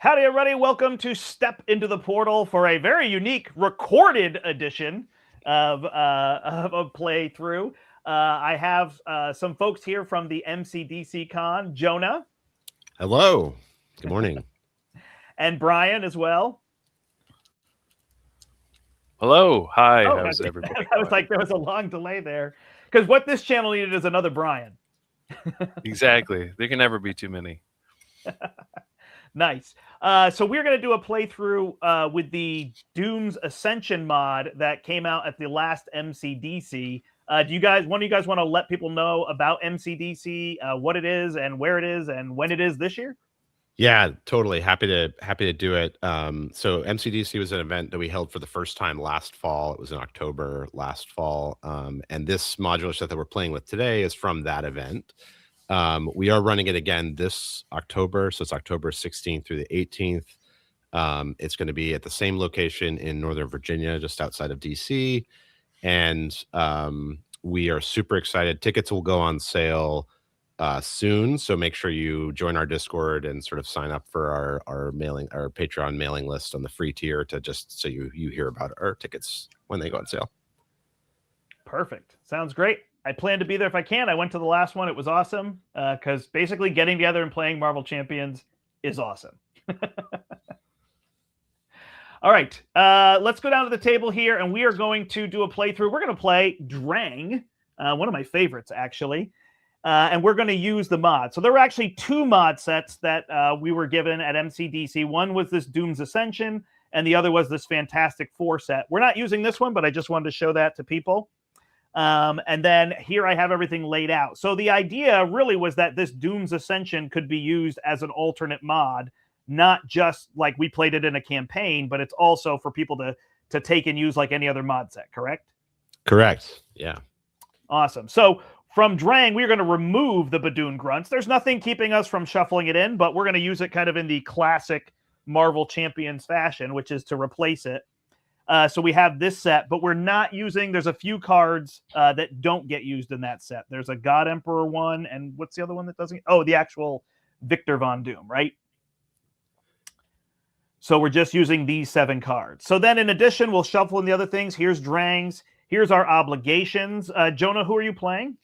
Howdy, everybody. Welcome to Step into the Portal for a very unique recorded edition of a playthrough. I have some folks here from the MCDC Con, Jonah. Hello. Good morning. And Brian as well. Hello. Hi. Oh, how's everybody I was going? like, there was a long delay there. Because what this channel needed is another Brian. Exactly. There can never be too many. Nice. So we're going to do a playthrough with the Doom's Ascension mod that came out at the last MCDC. Do you guys, one of you guys want to let people know about MCDC, what it is and where it is and when it is this year? Yeah, totally. Happy to do it. So MCDC was an event that we held for the first time last fall. It was in October last fall. And this modular set that we're playing with today is from that event. We are running it again this October. So it's October 16th through the 18th. It's going to be at the same location in Northern Virginia, just outside of DC. And we are super excited. Tickets will go on sale soon, so make sure you join our Discord and sort of sign up for our Patreon mailing list on the free tier to just so you hear about our tickets when they go on sale. Perfect. Sounds great. I plan to be there if I can. I went to the last one. It was awesome because basically getting together and playing Marvel Champions is awesome. All right, let's go down to the table here, and we are going to do a playthrough. We're going to play Drang, one of my favorites, actually, and we're going to use the mod. So there were actually two mod sets that we were given at MCDC. One was this Doom's Ascension, and the other was this Fantastic Four set. We're not using this one, but I just wanted to show that to people. And then here I have everything laid out. So the idea really was that this Doom's Ascension could be used as an alternate mod, not just like we played it in a campaign, but it's also for people to take and use like any other mod set, correct? Correct. Yeah. Awesome. So from Drang, we're going to remove the Badoon Grunts. There's nothing keeping us from shuffling it in, but we're going to use it kind of in the classic Marvel Champions fashion, which is to replace it. So we have this set, but we're not using, there's a few cards that don't get used in that set. There's a God Emperor one, and what's the other one that doesn't? Oh, the actual Victor Von Doom, right? So we're just using these 7 cards. So then in addition, we'll shuffle in the other things. Here's Drang's. Here's our obligations. Jonah, who are you playing?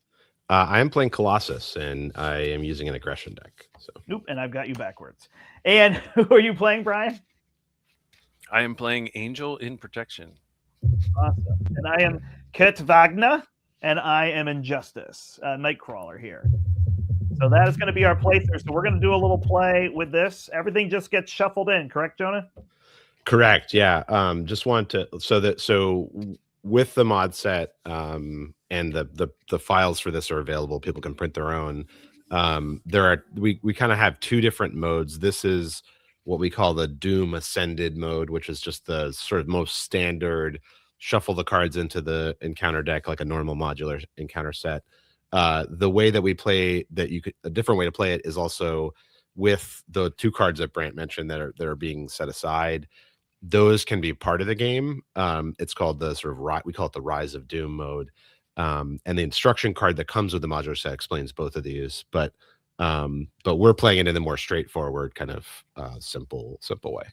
I am playing Colossus, and I am using an aggression deck. So. Nope, and I've got you backwards. And who are you playing, Brian? I am playing Angel in Protection. Awesome. And I am Kurt Wagner, and I am Injustice, Nightcrawler here. So that is going to be our playthrough. So we're going to do a little play with this. Everything just gets shuffled in, correct, Jonah? Correct. Yeah. Just want to so with the mod set and the files for this are available. People can print their own. We kind of have 2 different modes. This is what we call the Doom Ascended mode, which is just the sort of most standard shuffle the cards into the encounter deck like a normal modular encounter set. The way that we play that a different way to play it is also with the 2 cards that Brandt mentioned that are being set aside. Those can be part of the game. It's called the sort of we call it the Rise of Doom mode. And the instruction card that comes with the modular set explains both of these, but we're playing it in the more straightforward kind of simple way.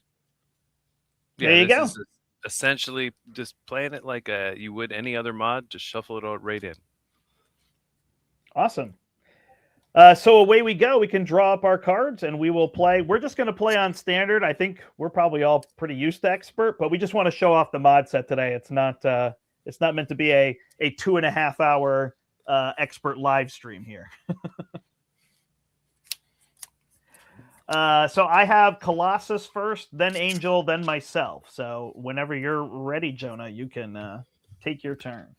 Yeah, there you go. Is essentially just playing it like you would any other mod, just shuffle it all right in. Awesome. So away we go. We can draw up our cards and we will play. We're just going to play on standard. I think we're probably all pretty used to expert, but we just want to show off the mod set today. It's not meant to be a 2.5 hour expert live stream here. So I have Colossus first, then Angel, then myself. So whenever you're ready, Jonah, you can take your turn.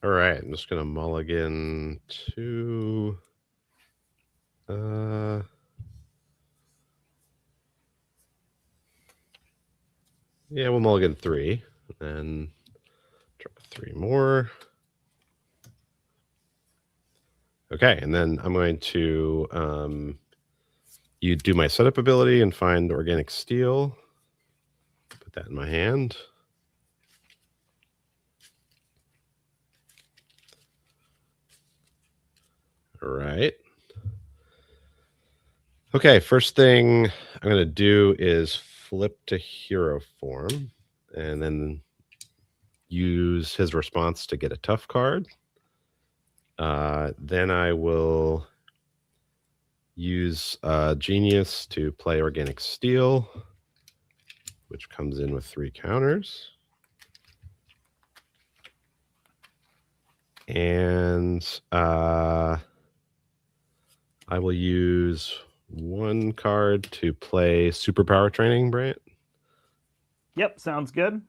All right. I'm just going to mulligan 2. Yeah, we'll mulligan 3 and draw 3 more. Okay, and then I'm going to you do my setup ability and find organic steel. Put that in my hand. All right. Okay, first thing, I'm going to do is flip to hero form and then use his response to get a tough card. Then I will use Genius to play Organic Steel, which comes in with 3 counters. And I will use 1 card to play Superpower Training, Brandt. Yep, sounds good.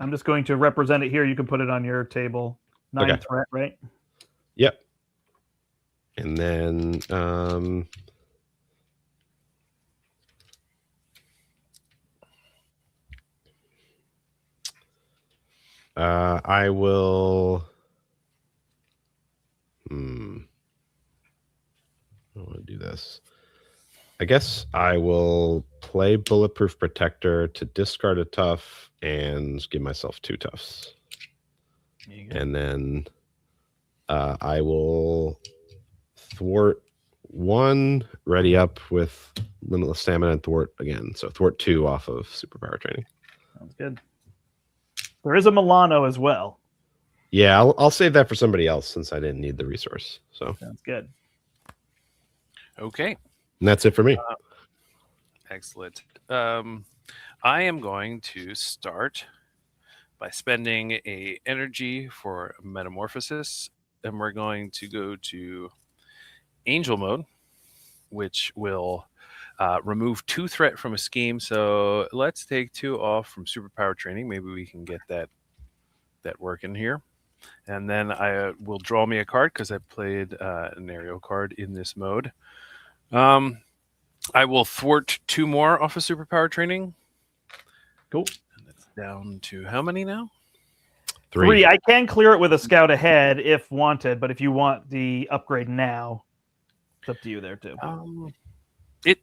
I'm just going to represent it here. You can put it on your table. 9 threat, right? Yep. And then I will. I want to do this. I guess I will play Bulletproof Protector to discard a tough and give myself 2 toughs. And then I will thwart 1, ready up with Limitless Stamina, and thwart again. So thwart 2 off of Superpower Training. Sounds good. There is a Milano as well. Yeah, I'll save that for somebody else since I didn't need the resource. So sounds good. Okay. And that's it for me. Excellent. I am going to start by spending a energy for Metamorphosis, and we're going to go to Angel mode, which will remove 2 threat from a scheme. So let's take 2 off from Superpower Training. Maybe we can get that working here. And then I will draw me a card because I played an aerial card in this mode. I will thwart 2 more off of Superpower Training. Cool. And it's down to how many now? 3. I can clear it with a scout ahead if wanted, but if you want the upgrade now, it's up to you there too. It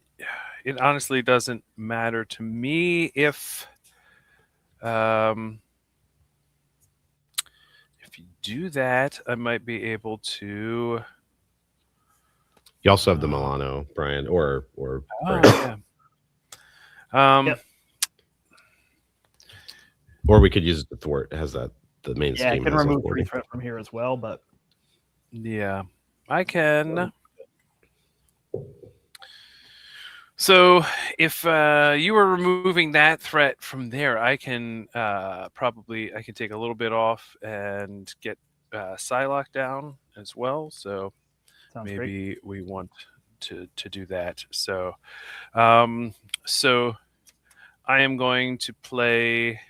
honestly doesn't matter to me if you do that, I might be able to. You also have the Milano, Brian, or yeah. Yep. Or we could use the thwart. It has the main scheme. Yeah, I can remove 3 threat from here as well, but yeah, I can. So if you were removing that threat from there, I can probably take a little bit off and get Psylocke down as well. So sounds maybe great. we want to do that. So so I am going to play.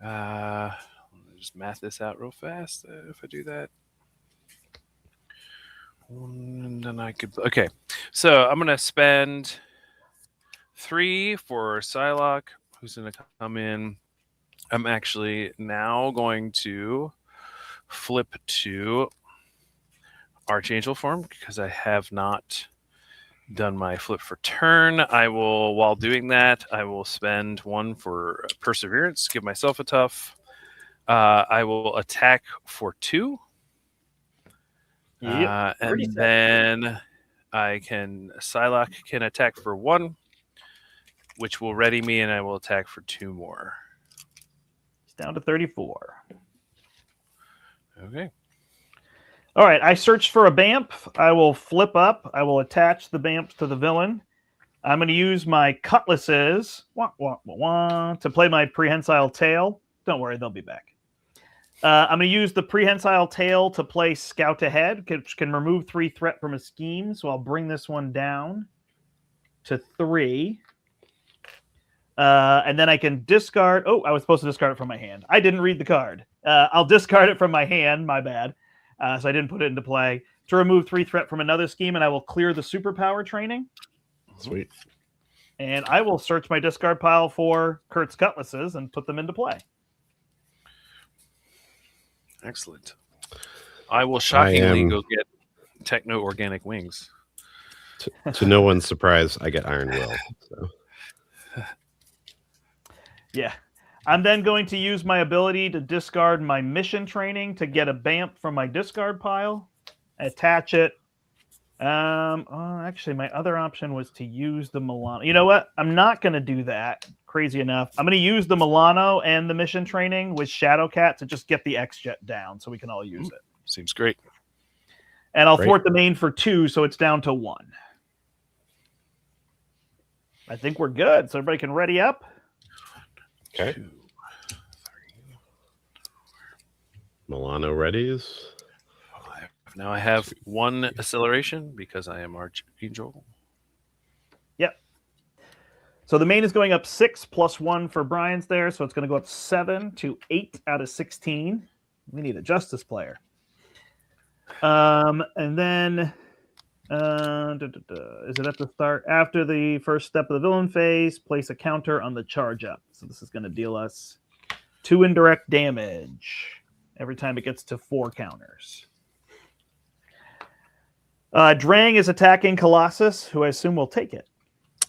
Let me just math this out real fast. If I do that. And then I could. Okay, so I'm gonna spend 3 for Psylocke, who's gonna come in. I'm actually now going to flip to Archangel form because I have not done my flip for turn. I will, while doing that, I will spend 1 for Perseverance, give myself a tough. I will attack for 2. Yep. And then Psylocke can attack for 1, which will ready me, and I will attack for 2 more. It's down to 34. Okay. All right, I searched for a BAMP. I will flip up. I will attach the BAMPs to the villain. I'm going to use my cutlasses to play my prehensile tail. Don't worry, they'll be back. I'm going to use the prehensile tail to play Scout Ahead, which can remove 3 threat from a scheme. So I'll bring this one down to 3. And then I can discard. Oh, I was supposed to discard it from my hand. I didn't read the card. I'll discard it from my hand. My bad. So I didn't put it into play to remove 3 threat from another scheme, and I will clear the Superpower Training. Sweet. And I will search my discard pile for Kurt's cutlasses and put them into play. Excellent. I will shockingly go get Techno Organic Wings. To no one's surprise, I get Iron Will. So. Yeah. I'm then going to use my ability to discard my mission training to get a BAMP from my discard pile, attach it, Actually, my other option was to use the Milano. You know what? I'm not going to do that. Crazy enough. I'm going to use the Milano and the mission training with Shadowcat to just get the X-Jet down so we can all use it. Seems great. And I'll thwart the main for 2, so it's down to 1. I think we're good. So everybody can ready up. Okay. 2, 3. Milano readies. Now I have 1 acceleration because I am Archangel. Yep. So the main is going up 6 plus 1 for Brian's there. So it's going to go up 7 to 8 out of 16. We need a Justice player. And then is it at the start? After the first step of the villain phase, place a counter on the charge up. So this is going to deal us 2 indirect damage every time it gets to 4 counters. Drang is attacking Colossus, who I assume will take it.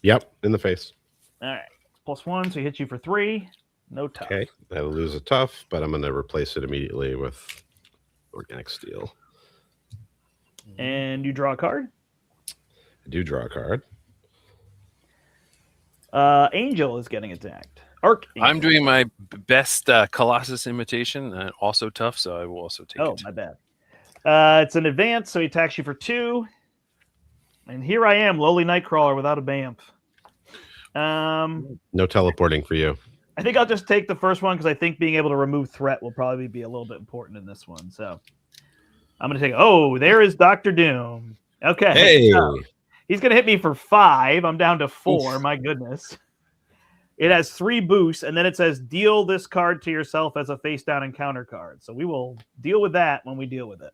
Yep, in the face. All right. +1, so he hits you for 3. No tough. Okay, I lose a tough, but I'm going to replace it immediately with organic steel. And you draw a card. I do draw a card. Angel is getting attacked. Archangel. I'm doing my best Colossus imitation, also tough, so I will also take it. Oh, my bad. It's an advance, so he attacks you for 2. And here I am, lowly Nightcrawler without a BAMF. No teleporting for you. I think I'll just take the first one because I think being able to remove threat will probably be a little bit important in this one. So I'm going to take. Oh, there is Dr. Doom. Okay. Hey. So he's going to hit me for 5. I'm down to 4. Oof. My goodness. It has 3 boosts, and then it says deal this card to yourself as a face down encounter card. So we will deal with that when we deal with it.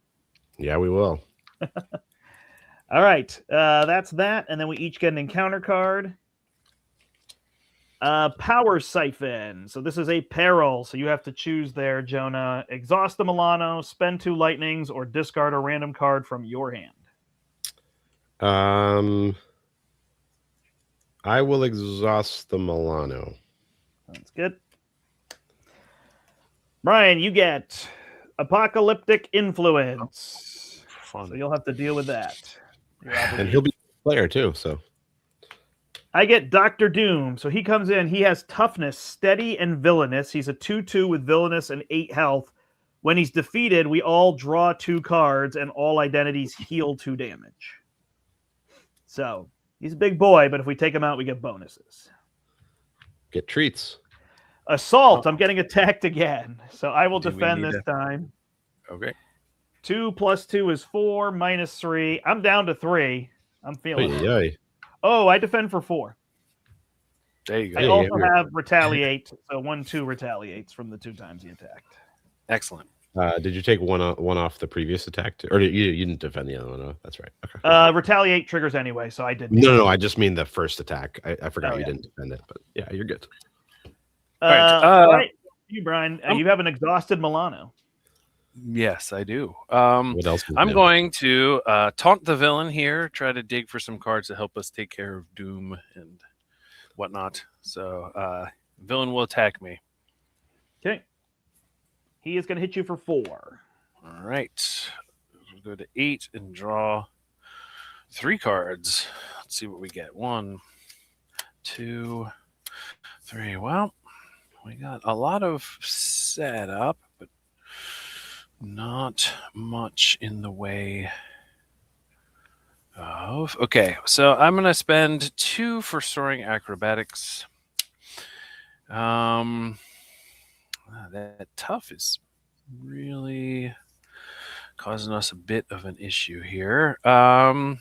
Yeah, we will. All right. That's that. And then we each get an encounter card. Power Siphon. So this is a peril. So you have to choose there, Jonah. Exhaust the Milano, spend 2 lightnings, or discard a random card from your hand. I will exhaust the Milano. That's good. Brian, you get Apocalyptic Influence. Fun. So you'll have to deal with that. And he'll be a player too, so. I get Dr. Doom. So he comes in. He has toughness, steady, and villainous. He's a 2/2 with villainous and 8 health. When he's defeated, we all draw 2 cards and all identities heal 2 damage. So he's a big boy, but if we take him out, we get bonuses. Get treats. Assault. I'm getting attacked again. So I will Do we defend need this time. Okay. 2 + 2 is 4, -3. I'm down to 3. I'm feeling it. Oy. Oh, I defend for 4. There you I go. also have retaliate, so 1/2 retaliates from the 2 times he attacked. Excellent. Did you take one off the previous attack too? Or you didn't defend the other one? Oh, that's right. Okay. Retaliate triggers anyway, so I did. No. I just mean the first attack. I forgot you yeah. didn't defend it, but yeah, you're good. All right. You, Brian, you have an exhausted Milano. Yes, I do. What else? I'm going to taunt the villain here, try to dig for some cards to help us take care of Doom and whatnot. So villain will attack me. Okay. He is going to hit you for 4. All right. We'll go to 8 and draw 3 cards. Let's see what we get. 1, 2, 3. Well, we got a lot of setup, but not much in the way of. Okay, so I'm going to spend 2 for soaring acrobatics. That tough is really causing us a bit of an issue here. Well,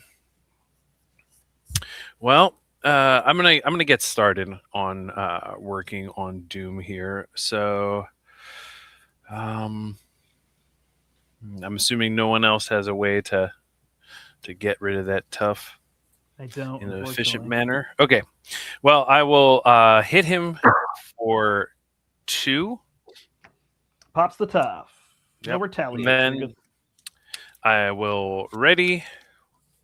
I'm gonna get started on working on Doom here. So, I'm assuming no one else has a way to get rid of that tough I don't. in an efficient manner. Okay, well, I will hit him for 2. Pops the tough. No Yep. retaliate. Then I will ready.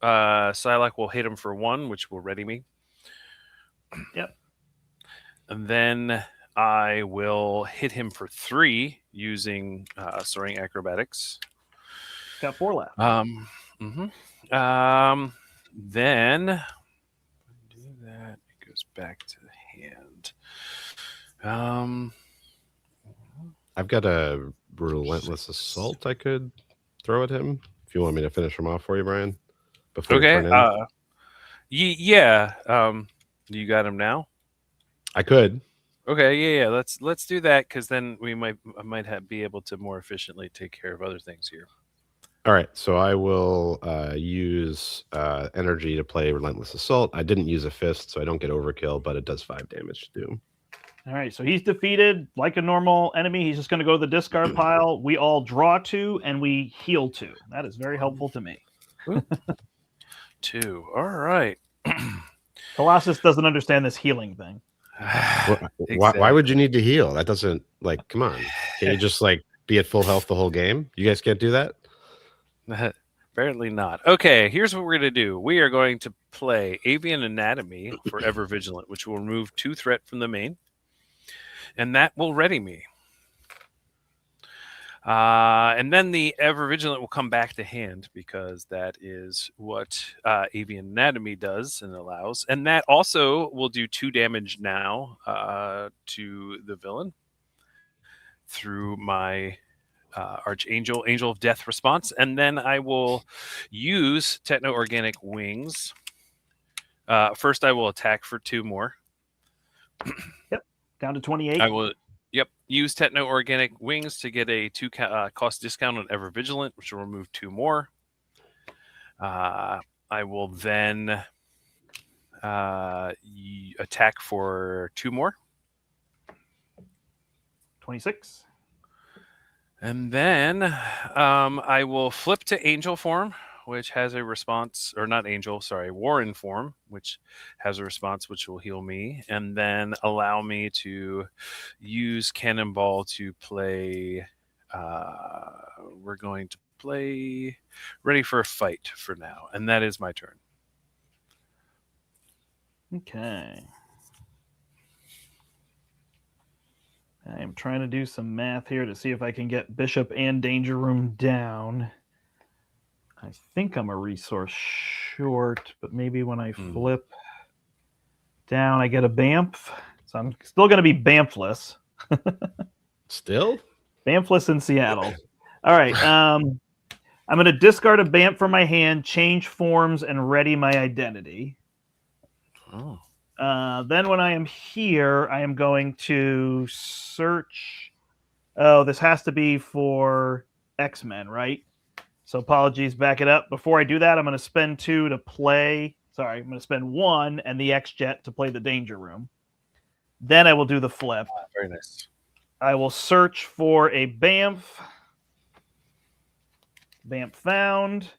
Psylocke will hit him for 1, which will ready me. Yep. And then I will hit him for 3 using soaring acrobatics. Got 4 left. Then do that. It goes back to the hand. I've got a relentless assault I could throw at him if you want me to finish him off for you, Brian, before you Okay. turn in. Yeah. You got him now. I could. Okay. Yeah. Let's do that because then I might be able to more efficiently take care of other things here. All right, so I will use energy to play Relentless Assault. I didn't use a fist, so I don't get overkill, but it does 5 damage to Doom. All right, so he's defeated like a normal enemy. He's just going to go to the discard pile. We all draw 2 and we heal 2. That is very helpful to me. 2. All right. Colossus doesn't understand this healing thing. Why would you need to heal? That doesn't, like, come on. Can you just, like, be at full health the whole game? You guys can't do that? Apparently not. Okay, here's what we're going to do. We are going to play Avian Anatomy for Ever Vigilant, which will remove 2 threat from the main. And that will ready me. And then the Ever Vigilant will come back to hand because that is what Avian Anatomy does and allows. And that also will do 2 damage now to the villain through my Archangel, Angel of Death response. And then I will use Techno-Organic Wings. First, I will attack for 2 more. Yep, down to 28. I will... Yep. Use Techno-Organic Wings to get a 2 cost discount on Ever Vigilant, which will remove 2 more. I will then attack for 2 more. 26. And then I will flip to Angel form, which has a response, or not Angel, sorry, Warren form, which has a response which will heal me, and then allow me to use Cannonball to play. We're going to play Ready for a Fight for now, and that is my turn. Okay. I am trying to do some math here to see if I can get Bishop and Danger Room down. I think I'm a resource short, but maybe when I flip down, I get a Bamf. So I'm still going to be Bamfless. Still? Bamfless in Seattle. All right. I'm going to discard a Bamf from my hand, change forms, and ready my identity. Oh. Then when I am here, I am going to search. Oh, this has to be for X-Men, right? So apologies, back it up. Before I do that, I'm going to spend 2 to play. Sorry, I'm going to spend 1 and the X-Jet to play the Danger Room. Then I will do the flip. Very nice. I will search for a Bamf. Bamf found.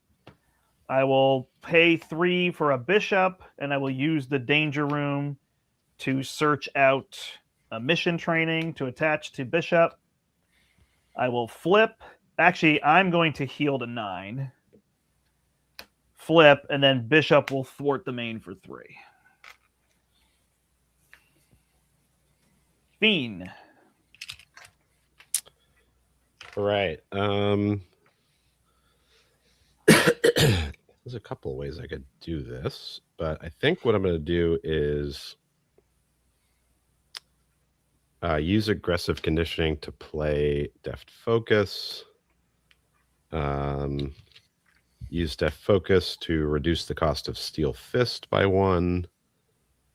I will pay 3 for a Bishop, and I will use the Danger Room to search out a mission training to attach to Bishop. I will flip. Actually, I'm going to heal to 9. Flip, and then Bishop will thwart the main for 3. Fiend. All right. There's a couple of ways I could do this, but I think what I'm going to do is use aggressive conditioning to play Deft Focus. Use Deft Focus to reduce the cost of Steel Fist by 1.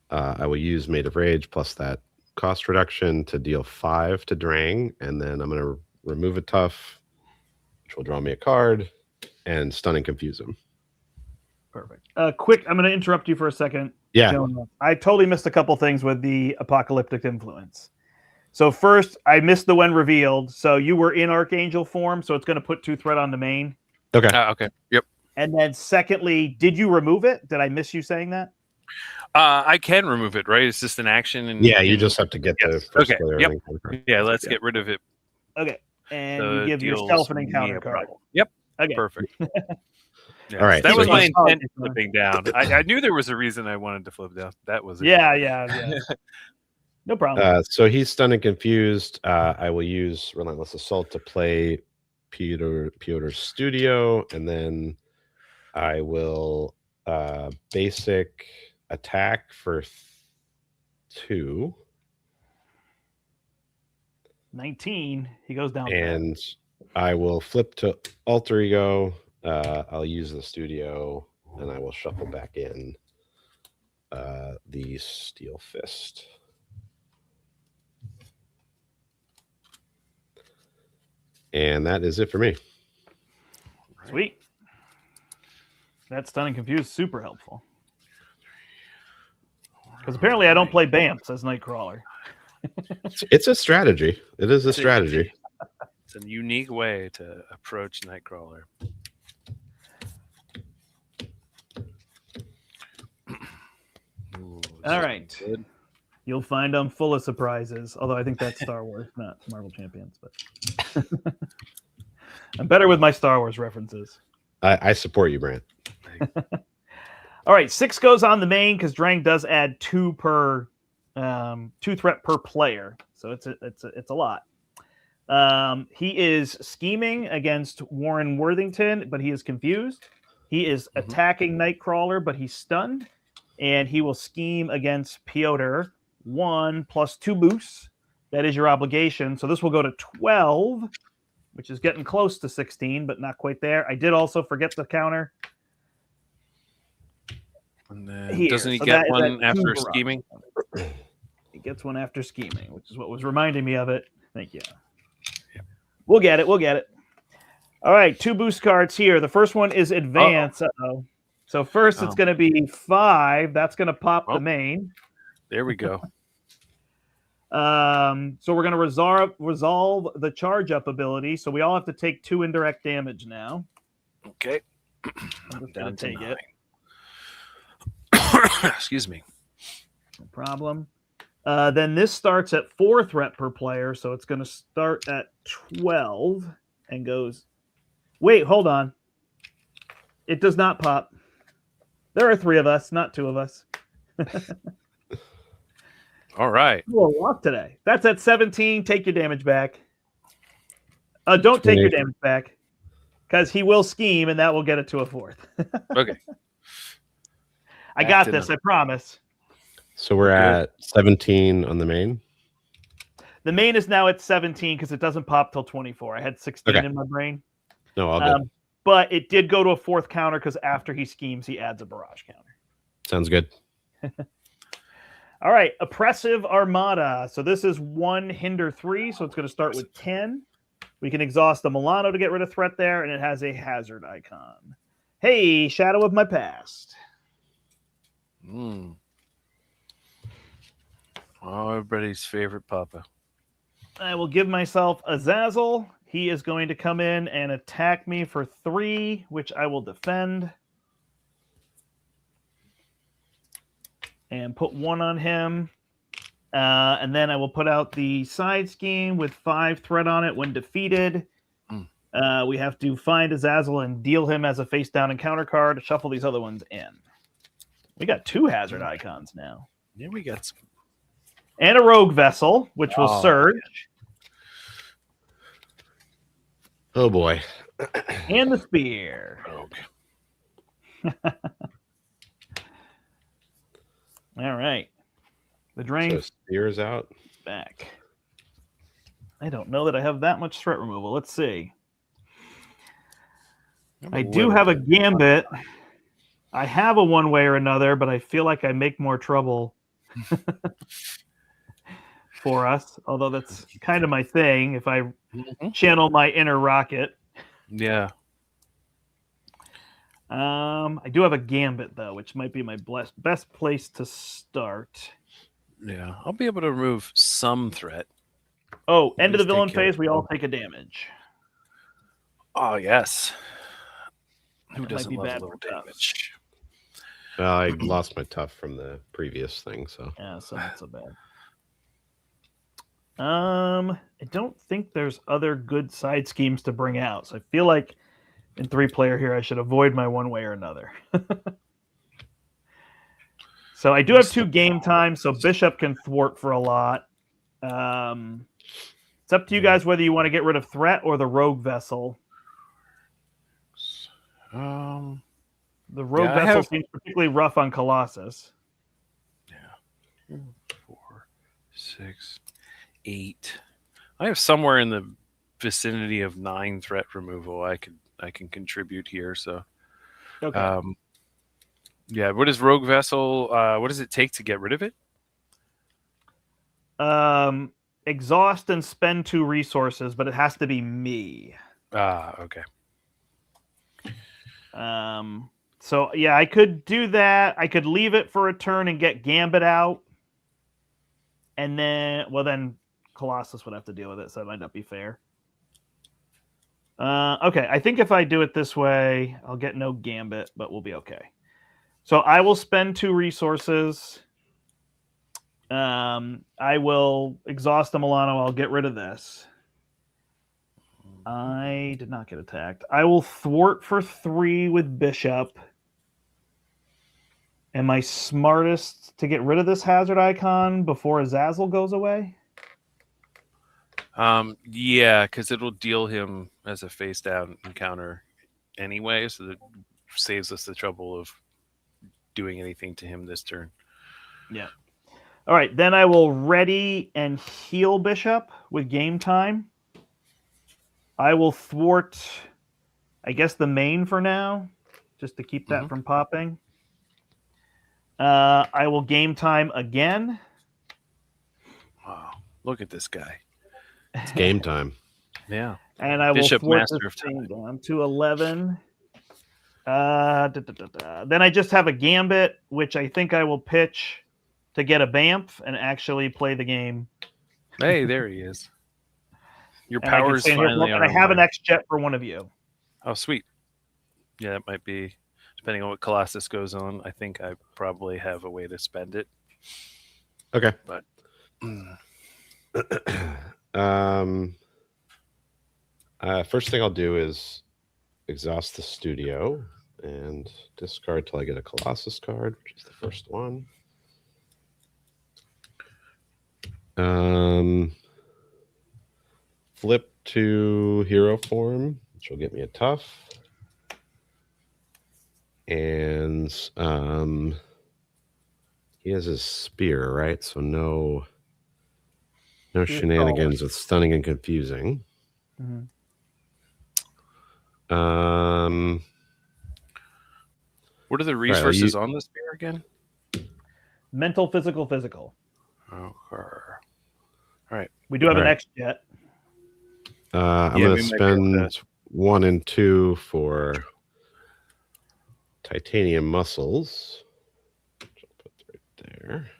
I will use Made of Rage plus that cost reduction to deal 5 to Drang, and then I'm going to remove a Tough, which will draw me a card, and stun and confuse him. Perfect. Quick, I'm going to interrupt you for a second. Yeah. Jonah. I totally missed a couple things with the apocalyptic influence. So first, I missed the when revealed. So you were in Archangel form, so it's going to put 2 threat on the main. Okay. Okay. Yep. And then secondly, did you remove it? Did I miss you saying that? I can remove it, right? It's just an action. And yeah, you just have to get the first okay. player. Yep. Yeah, let's get rid of it. Okay. And So you give yourself an encounter card. Yep. Okay. Perfect. Yes, All right. That So was my he's- intent flipping down. I knew there was a reason I wanted to flip down. That was it. Yeah. No problem. So he's stunned and confused. I will use Relentless Assault to play Piotr Studio, and then I will basic attack for 2. 19. He goes down. And I will flip to alter ego. I'll use the studio, and I will shuffle back in the steel fist. And that is it for me. Sweet. That stun and confuse is super helpful. Because apparently I don't play Bamps as Nightcrawler. It's a strategy. It is a strategy. It's a unique way to approach Nightcrawler. Ooh, all right. Good. You'll find I'm full of surprises. Although I think that's Star Wars, not Marvel Champions. But I'm better with my Star Wars references. I support you, Brandt. All right, 6 goes on the main because Drang does add 2 per 2 threat per player, so it's a lot. He is scheming against Warren Worthington, but he is confused. He is attacking Nightcrawler, but he's stunned, and he will scheme against Piotr. 1 plus 2 boosts. That is your obligation. So this will go to 12, which is getting close to 16, but not quite there. I did also forget the counter. And then doesn't he get one after scheming? He gets one after scheming, which is what was reminding me of it. Thank you. Yeah. We'll get it. All right, 2 boost cards here. The first one is advance. Uh-oh. So first it's going to be 5. That's going to pop the main. There we go. So we're going to resolve the charge up ability. So we all have to take 2 indirect damage now. Okay. I'm just going to take it. Excuse me. No problem. Then this starts at 4 threat per player, so it's going to start at 12 and goes... Wait, hold on. It does not pop. There are 3 of us, not 2 of us. All right. We'll walk today. That's at 17. Take your damage back. Don't take your damage back, because he will scheme, and that will get it to a 4th. Okay. I got this, I promise. So we're at 17 on the main? The main is now at 17 because it doesn't pop till 24. I had 16 in my brain. No, all good. But it did go to a 4th counter because after he schemes, he adds a barrage counter. Sounds good. All right, Oppressive Armada. So this is 1 hinder 3, so it's going to start with 10. We can exhaust the Milano to get rid of threat there, and it has a hazard icon. Hey, Shadow of My Past. Oh, everybody's favorite Papa. I will give myself Azazel. He is going to come in and attack me for 3, which I will defend. And put 1 on him. And then I will put out the side scheme with 5 threat on it when defeated. We have to find Azazel and deal him as a face down encounter card to shuffle these other ones in. We got 2 hazard icons now. Yeah, we got some. And a rogue vessel, which will surge. Oh boy. And the spear. Rogue. All right. The drain. So spear's out. Back. I don't know that I have that much threat removal. Let's see. I do have a gambit. I have a one way or another, but I feel like I make more trouble for us. Although that's kind of my thing. If I channel my inner rocket. Yeah. I do have a gambit though, which might be my best place to start. Yeah, I'll be able to remove some threat. Oh, end of the villain phase, we all take a damage. Oh yes. Who That doesn't might be love bad a little for tough. damage? Well, I lost my tough from the previous thing, so Yeah, so not so bad. I don't think there's other good side schemes to bring out. So I feel like in 3-player here, I should avoid my one way or another. So I do have 2 game times, so Bishop can thwart for a lot. It's up to you guys whether you want to get rid of threat or the rogue vessel. The rogue Yeah, I vessel have- seems particularly rough on Colossus. Yeah. 4, 6, 8. I have somewhere in the vicinity of 9 threat removal. I can contribute here. So, Okay. yeah. What is rogue vessel? What does it take to get rid of it? Exhaust and spend 2 resources, but it has to be me. Okay. So yeah, I could do that. I could leave it for a turn and get Gambit out. And then Colossus would have to deal with it, so it might not be fair. Okay, I think if I do it this way, I'll get no Gambit, but we'll be okay. So I will spend 2 resources. I will exhaust the Milano. I'll get rid of this. I did not get attacked. I will thwart for 3 with Bishop. Am I smartest to get rid of this hazard icon before Azazel goes away? Yeah, because it'll deal him as a face down encounter anyway, so that saves us the trouble of doing anything to him this turn. Yeah. All right, then I will ready and heal Bishop with game time. I will thwart, I guess, the main for now, just to keep that from popping. I will game time again. Wow, look at this guy. It's game time. Yeah. And I Bishop, will thwart Master this of Time. thing down to 11. Then I just have a Gambit, which I think I will pitch to get a Bamf and actually play the game. Hey, there he is. Your And I can power's stand here finally and on. I have an X-Jet for one of you. Oh, sweet. Yeah, that might be, depending on what Colossus goes on, I think I probably have a way to spend it. Okay. But first thing I'll do is exhaust the studio and discard till I get a Colossus card, which is the first one. Flip to hero form, which will get me a tough. And he has his spear, right? So no shenanigans with stunning and confusing. Mm-hmm. What are the resources on the spear again? Mental, physical, physical. Oh, all right. We do have an X-Jet. I'm going to spend 1 and 2 for titanium muscles. Which I'll put right there.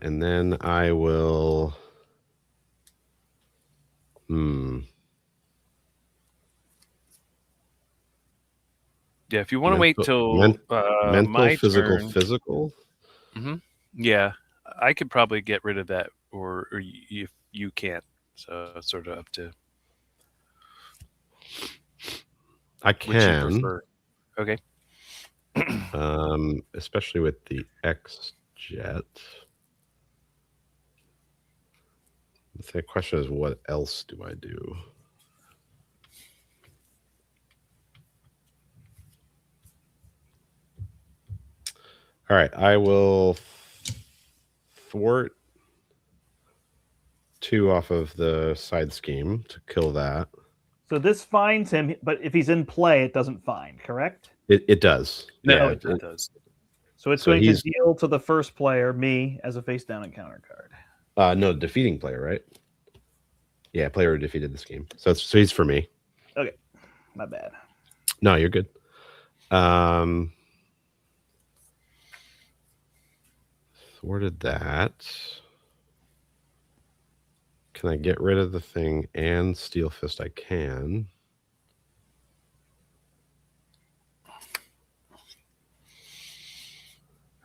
And then I will. Yeah, if you want to wait till mental, my physical, turn. physical. Yeah, I could probably get rid of that, or if you can't. So it's sort of up to. I can. Okay. Especially with the X-Jet. The question is, what else do I do? All right, I will thwart 2 off of the side scheme to kill that. So this finds him, but if he's in play, it doesn't find, correct? It does. No, it does. So it's going to deal to the first player, me, as a face down encounter card. No, defeating player, right? Yeah, player who defeated this game. So he's for me. Okay, my bad. No, you're good. Thwarted that. Can I get rid of the thing and Steel Fist? I can.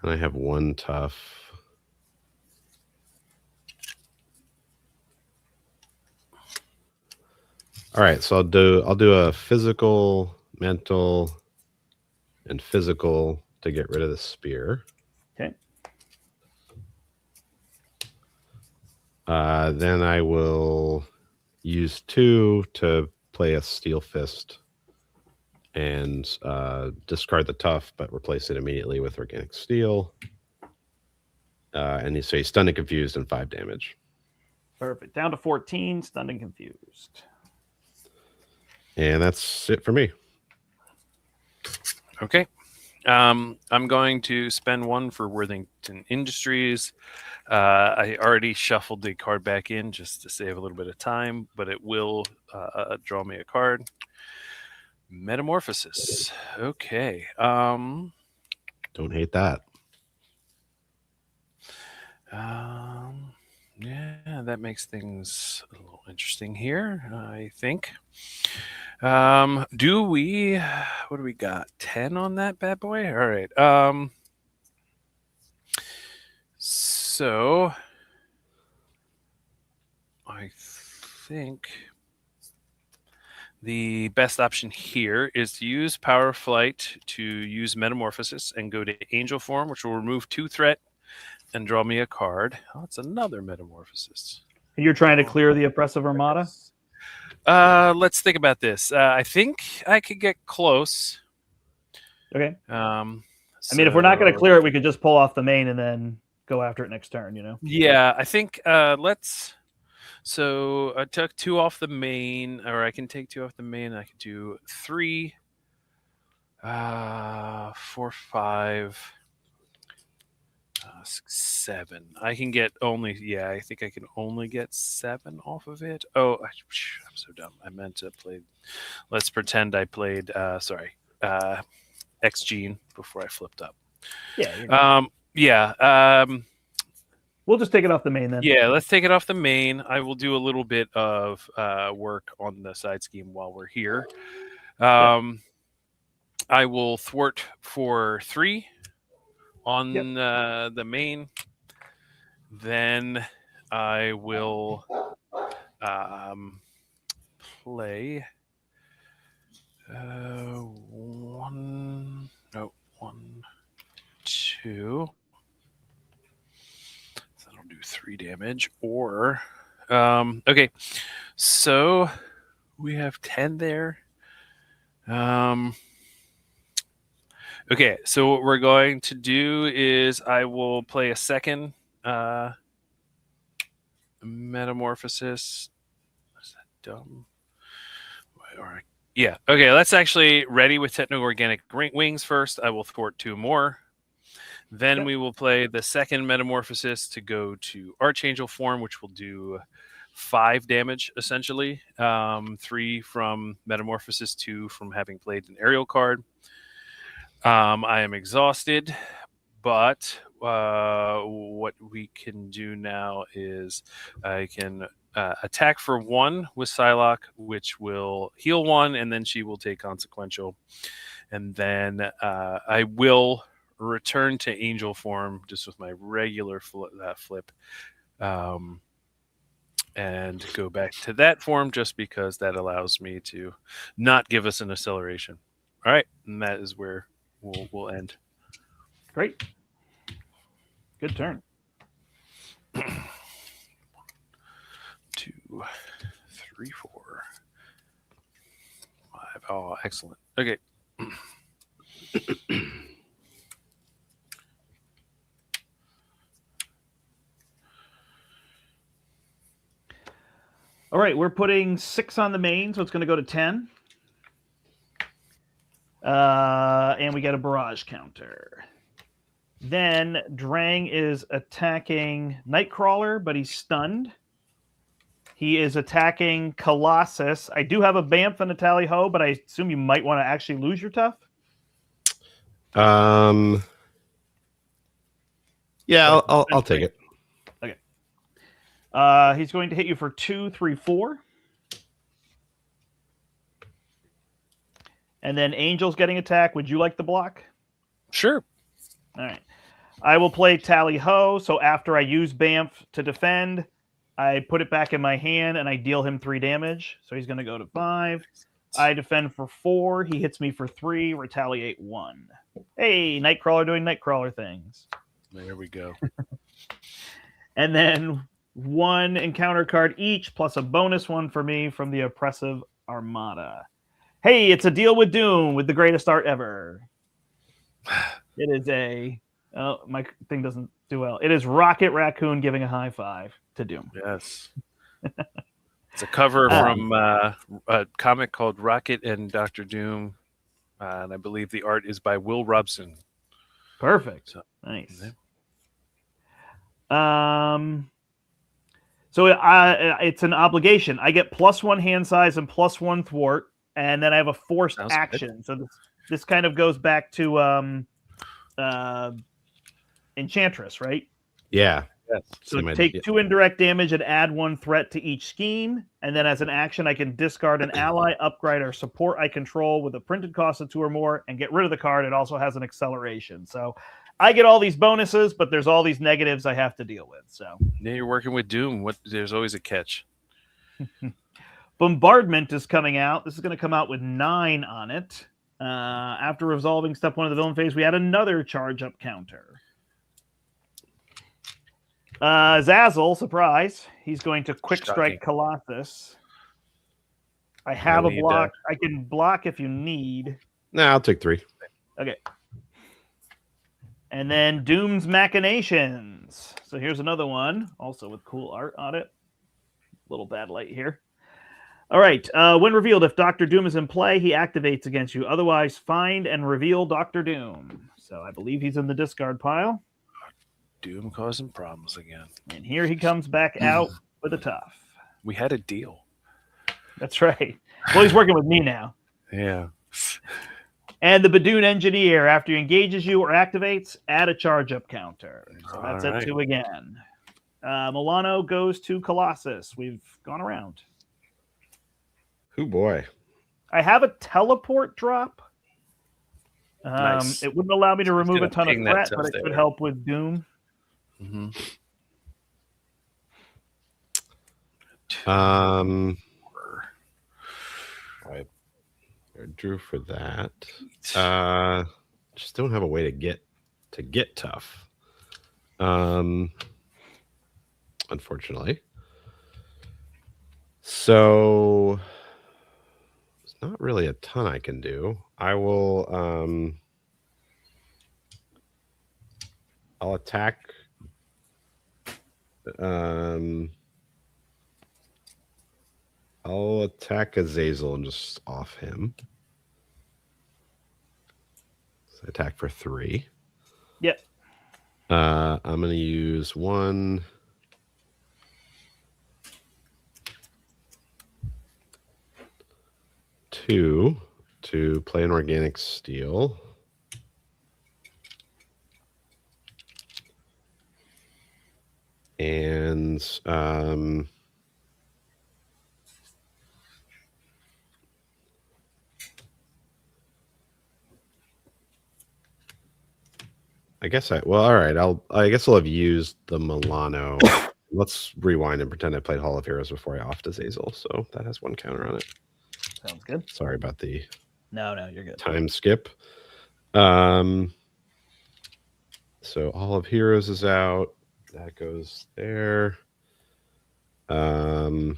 And I have 1 tough. All right, so I'll do a physical, mental, and physical to get rid of the spear. Okay. Then I will use 2 to play a Steel Fist and discard the tough, but replace it immediately with Organic Steel. And he's stunned and confused and 5 damage. Perfect. Down to 14, stunned and confused. And that's it for me. Okay. I'm going to spend 1 for Worthington Industries. I already shuffled the card back in just to save a little bit of time, but it will draw me a card. Metamorphosis. Okay. Don't hate that. Yeah, that makes things a little interesting here, I think. Do we, what do we got? 10 on that bad boy? All right. So I think the best option here is to use Power Flight to use Metamorphosis and go to Angel Form, which will remove 2 threat and draw me a card. Oh, it's another Metamorphosis. You're trying to clear the Oppressive Armada? Let's think about this. I think I could get close. Okay. I mean, if we're not going to clear it, we could just pull off the main and then go after it next turn, you know? Yeah, I think let's... So I took 2 off the main, or I can take 2 off the main. I could do 3, 4, 5, 6, 7. I can get only, yeah, I think I can only get 7 off of it. Oh, I'm so dumb. I meant to play, let's pretend I played, X Gene before I flipped up. Yeah. We'll just take it off the main then. Yeah, let's take it off the main. I will do a little bit of work on the side scheme while we're here. I will thwart for 3 on the main. Then I will play 1, 2. That'll do 3 damage. Or okay, so we have 10 there. Okay, so what we're going to do is I will play a second Metamorphosis. Is that dumb? Yeah. Okay, let's actually ready with Techno-Organic Wings first. I will thwart 2 more. Then we will play the second Metamorphosis to go to Archangel Form, which will do 5 damage, essentially. 3 from Metamorphosis, 2 from having played an aerial card. I am exhausted, but what we can do now is I can attack for 1 with Psylocke, which will heal 1, and then she will take Consequential. And then I will return to Angel Form just with my regular flip. And go back to that form just because that allows me to not give us an acceleration. All right, and that is where we'll end. Great. Good turn. 1, 2, 3, 4, 5. Oh, excellent. Okay. All right, we're putting 6 on the main, so it's going to go to 10. And we get a barrage counter. Then Drang is attacking Nightcrawler, but he's stunned. He is attacking Colossus. I do have a Bamf and a Tally Ho, but I assume you might want to actually lose your tough. Yeah, I'll take it. Okay. He's going to hit you for 2, 3, 4. And then Angel's getting attacked. Would you like the block? Sure. All right. I will play Tally Ho. So after I use Bamf to defend, I put it back in my hand and I deal him 3 damage. So he's going to go to 5. I defend for 4. He hits me for 3. Retaliate 1. Hey, Nightcrawler doing Nightcrawler things. There we go. And then 1 encounter card each, plus a bonus one for me from the Oppressive Armada. Hey, it's a deal with Doom with the greatest art ever. It is a... Oh, my thing doesn't do well. It is Rocket Raccoon giving a high five to Doom. Yes. It's a cover from a comic called Rocket and Dr. Doom. And I believe the art is by Will Robson. Perfect. So, nice. Yeah. So it's an obligation. I get +1 hand size and +1 thwart, and then I have a forced action. Good. So this kind of goes back to Enchantress, right? Yeah. Yes. So take 2 indirect damage and add 1 threat to each scheme, and then as an action, I can discard an ally, upgrade, or support I control with a printed cost of 2 or more, and get rid of the card. It also has an acceleration. So I get all these bonuses, but there's all these negatives I have to deal with. So now you're working with Doom. There's always a catch. Bombardment is coming out. This is going to come out with 9 on it. After resolving step 1 of the villain phase, we add another charge up counter. Zazzle, surprise. He's going to quick strike Colossus. I have a block. I can block if you need. Nah, I'll take 3. Okay. And then Doom's Machinations. So here's another one, also with cool art on it. Little bad light here. All right. When revealed, if Dr. Doom is in play, he activates against you. Otherwise, find and reveal Dr. Doom. So I believe he's in the discard pile. Doom causing problems again. And here he comes back out with a tough. We had a deal. That's right. Well, he's working with me now. Yeah. And the Badoon Engineer, after he engages you or activates, add a charge up counter. So that's at 2 again. Milano goes to Colossus. We've gone around. Oh boy. I have a teleport drop. Nice. It wouldn't allow me to remove a ton of threat, but it could help with Doom. Mm-hmm. I drew for that. Just don't have a way to get tough. Unfortunately. So there's not really a ton I can do. I will I'll attack I'll attack Azazel and just off him. So attack for 3. Yep. I'm going to use 1, 2 to play an organic steel. And I guess all right. I guess I'll have used the Milano. Let's rewind and pretend I played Hall of Heroes before I offed Azazel. So that has 1 counter on it. Sounds good. Sorry about the No, you're good. Time skip. So Hall of Heroes is out. That goes there. And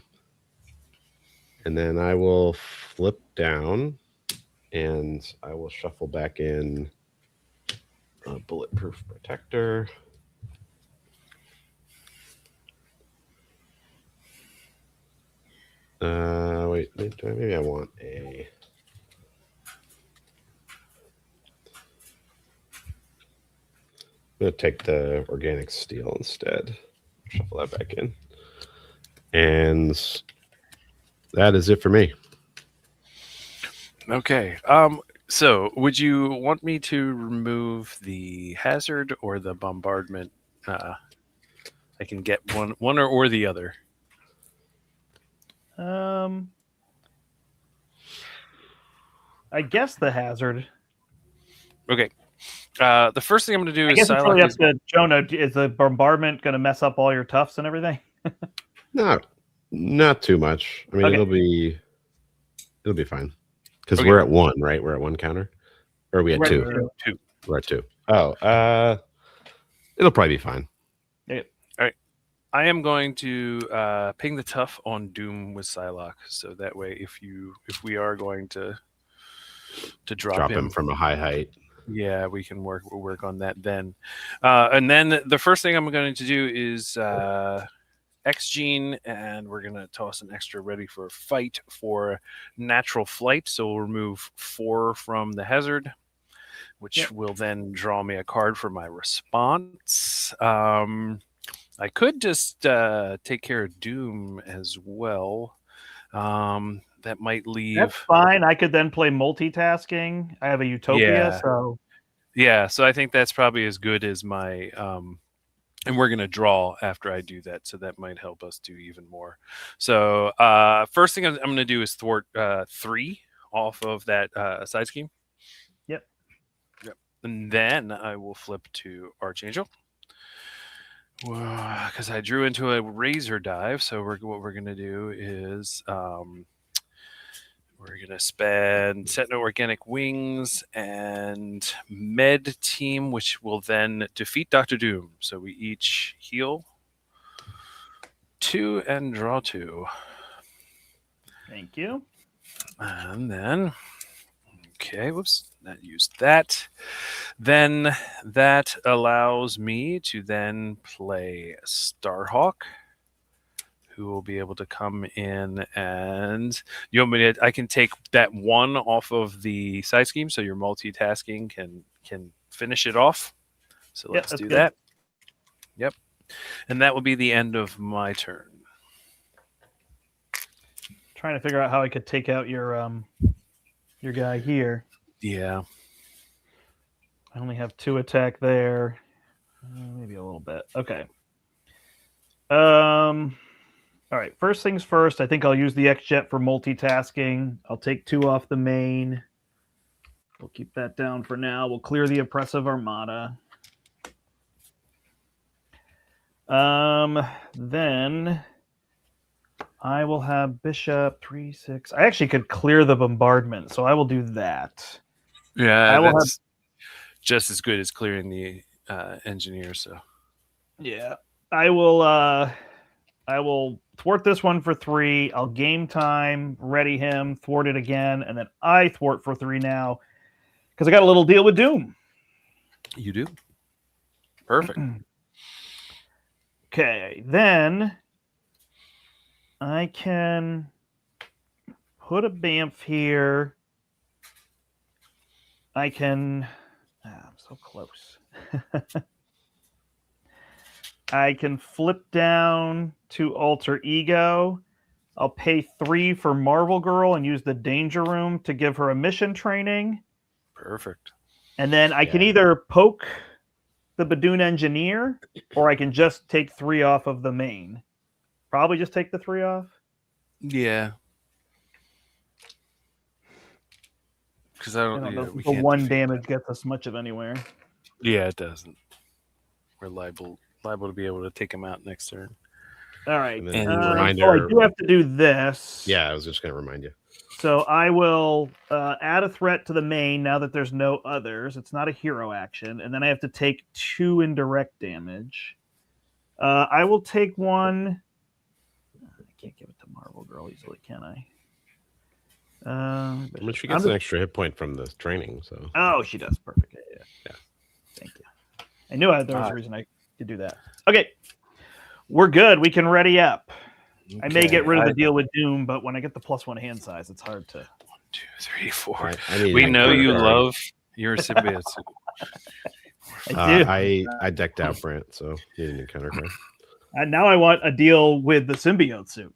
then I will flip down and I will shuffle back in a Bulletproof Protector. Wait, maybe I want a... I'm going to take the organic steel instead. Shuffle that back in. And that is it for me. Okay. So would you want me to remove the hazard or the bombardment? I can get one or the other. I guess the hazard. Okay. The first thing I'm going to do is it's really up to Jonah. Is the bombardment going to mess up all your toughs and everything? No, not too much. I mean, Okay. it'll be fine because we're at 1, right? We're at 1 counter, or are we at 2? 2. We're at 2. Oh, it'll probably be fine. Yeah. All right. I am going to ping the tough on Doom with Psylocke, so that way, if we are going to drop him from a high height. Yeah, we can work on that then. And then the first thing I'm going to do is X gene, and we're going to toss an extra ready for fight for natural flight. So we'll remove 4 from the hazard, which will then draw me a card for my response. I could just take care of Doom as well. That might leave. That's fine. I could then play multitasking. I have a Utopia, so yeah. So I think that's probably as good as my. And we're gonna draw after I do that, so that might help us do even more. So first thing I'm gonna do is thwart 3 off of that side scheme. Yep. And then I will flip to Archangel. Because I drew into a razor dive, so what we're gonna do is we're gonna spend set no organic wings and med team, which will then defeat Dr. Doom. So we each heal 2 and draw 2. Thank you. And then not used that. Then that allows me to then play Starhawk, who will be able to come in, and I can take that 1 off of the side scheme, so your multitasking can finish it off. So let's do that. Yep. And that will be the end of my turn. Trying to figure out how I could take out your guy here. Yeah. I only have 2 attack there. Maybe a little bit. Okay. All right. First things first, I think I'll use the X-Jet for multitasking. I'll take 2 off the main. We'll keep that down for now. We'll clear the Oppressive Armada. Then I will have Bishop 3/6. I actually could clear the bombardment, so I will do that. Yeah, that's just as good as clearing the engineer. So yeah, I will thwart this one for 3. I'll game time, ready him, thwart it again, and then I thwart for 3 now because I got a little deal with Doom. You do. Perfect. Okay, then I can put a Bamf here. I can... I'm so close. I can flip down to Alter Ego. I'll pay 3 for Marvel Girl and use the Danger Room to give her a mission training. Perfect. And then I can either poke the Badoon Engineer, or I can just take 3 off of the main. Probably just take the 3 off. Yeah. Because I don't know. The 1 damage gets us much of anywhere. Yeah, it doesn't. We're liable to be able to take him out next turn. All right. And so I do have to do this. Yeah, I was just going to remind you. So I will add a threat to the main now that there's no others. It's not a hero action. And then I have to take 2 indirect damage. I will take 1. I can't give it to Marvel Girl easily, can I? She gets an extra hit point from the training. So. Oh, she does. Perfect. Yeah. Thank you. I knew there was a reason I could do that. Okay. We're good. We can ready up. Okay. I may get rid of the deal with Doom, but when I get the +1 hand size, it's hard to. 1, 2, 3, 4. We know you love your symbiote suit. I do. I decked out Brandt, so you didn't encounter card. And now I want a deal with the symbiote suit.